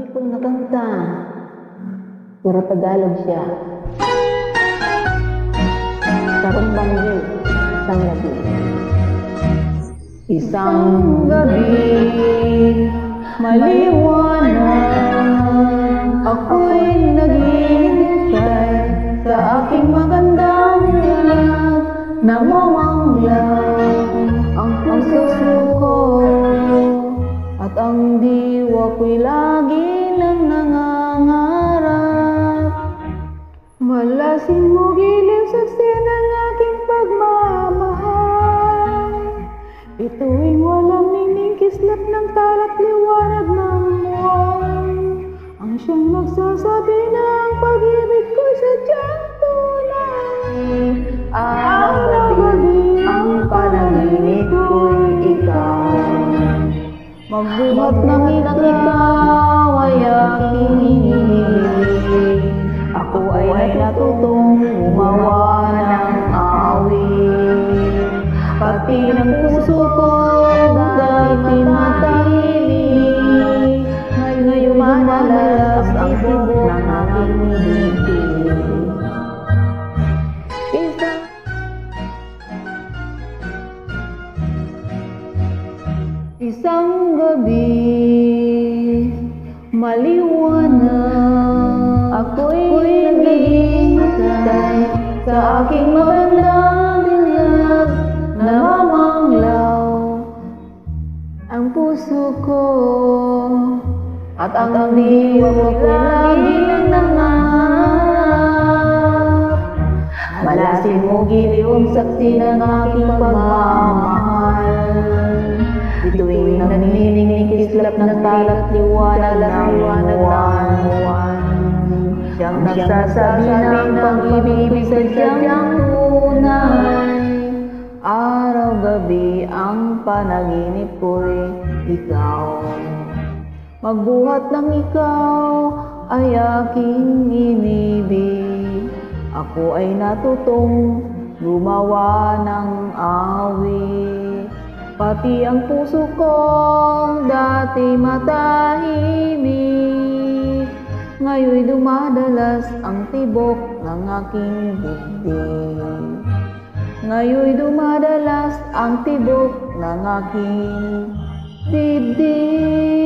beautiful na kanta. Puro Tagalog siya. Sarong Banggi, isang gabi. Isang gabi, maliwanag, ako'y naghihintay sa aking magandang tingnan. Namamanglang ang puso ko at ang diwa ko'y lagi nang nangangarap. Malasin mo giliw saksi ng aking pagmamahal. Ito'y walang ningning kislap ng talat liwanag ng buwan. Ang siyang nagsasabi ng pag-ibig ko sadyang tunay. Araw-gabi ang panaginip ko'y ikaw. Magbuhat ng ikaw ay aking iniibig. Ako ay natutong gumawa ng awit. Pati ng puso ko dati matahimik. Ngayon madalas ang bubok ng aking bibig. Isang gabi, maliwanag, ako'y naghihintay sa aking magandang dilag. Namamanglaw ang puso ko at ang diwa ko'y lagi nang nangangarap. Malasin mo giliw ang saksi ng aking pagmamahal. Ito'y nagningning kislap ng talat liwanag ng buwan. Siyang nagsasabi ng pag-ibig sadyang tunay. Araw-gabi ang panaginip ko'y ikaw. Magbuhat ng ikaw ay aking inibig. Ako ay natutong gumawa ng awit. Pati ang puso kong dati matahimik. Ngayon'y dumadalas ang tibok ng aking dibdib. Ngayon'y dumadalas ang tibok ng aking dibdib.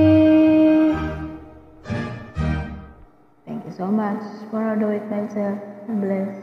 Thank you so much for all the it myself. God bless.